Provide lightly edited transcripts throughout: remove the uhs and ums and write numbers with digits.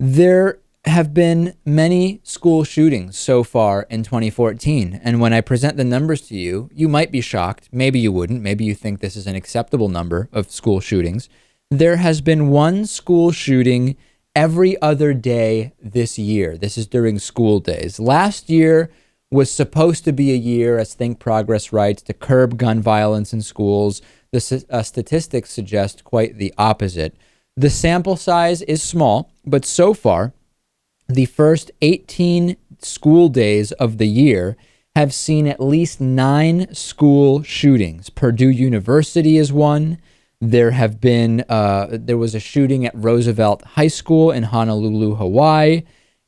There have been many school shootings so far in 2014. And when I present the numbers to you, you might be shocked. Maybe you wouldn't. Maybe you think this is an acceptable number of school shootings. There has been one school shooting every other day this year. This is during school days. Last year was supposed to be a year, as Think Progress writes, to curb gun violence in schools. The statistics suggest quite the opposite. The sample size is small, but so far, the first 18 school days of the year have seen at least 9 school shootings. Purdue University is one. There was a shooting at Roosevelt High School in Honolulu, Hawaii.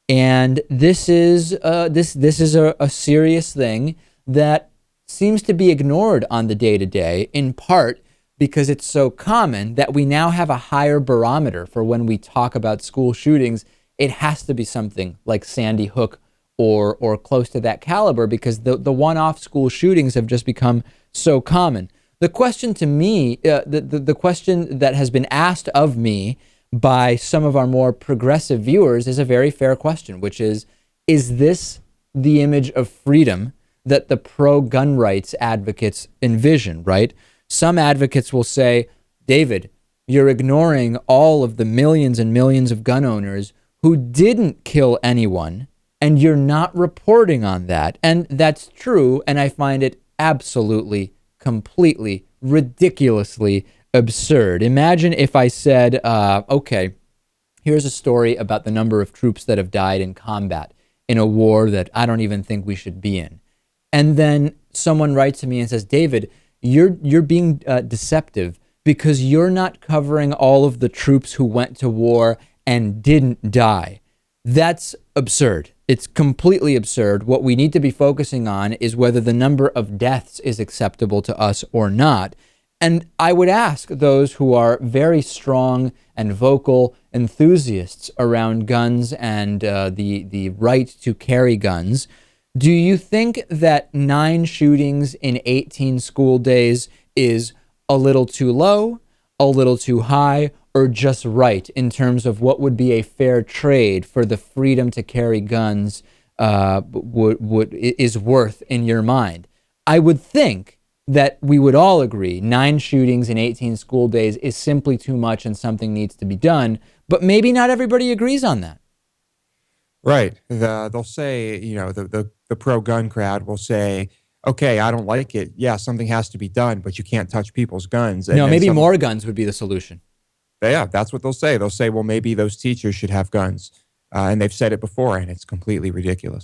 And this is a serious thing that seems to be ignored on the day-to-day, in part because it's so common that we now have a higher barometer for when we talk about school shootings. It has to be something like Sandy Hook or close to that caliber, because the one-off school shootings have just become so common. The question to me, the question that has been asked of me by some of our more progressive viewers is a very fair question, which is this the image of freedom that the pro-gun rights advocates envision, right? Some advocates will say, David, you're ignoring all of the millions and millions of gun owners who didn't kill anyone, and you're not reporting on that. And that's true, and I find it absolutely, completely, ridiculously absurd. Imagine if I said, okay, here's a story about the number of troops that have died in combat in a war that I don't even think we should be in. And then someone writes to me and says, David, you're being deceptive because you're not covering all of the troops who went to war and didn't die. That's absurd. It's completely absurd. What we need to be focusing on is whether the number of deaths is acceptable to us or not. And I would ask those who are very strong and vocal enthusiasts around guns and the right to carry guns, do you think that 9 shootings in 18 school days is a little too low, a little too high, or just right in terms of what would be a fair trade for the freedom to carry guns is worth in your mind? I would think that we would all agree 9 shootings in 18 school days is simply too much and something needs to be done, but maybe not everybody agrees on that. Right. They'll say, the pro-gun crowd will say, okay, I don't like it. Yeah, something has to be done, but you can't touch people's guns. No, maybe more guns would be the solution. Yeah, that's what they'll say. They'll say, well, maybe those teachers should have guns. And they've said it before, and it's completely ridiculous.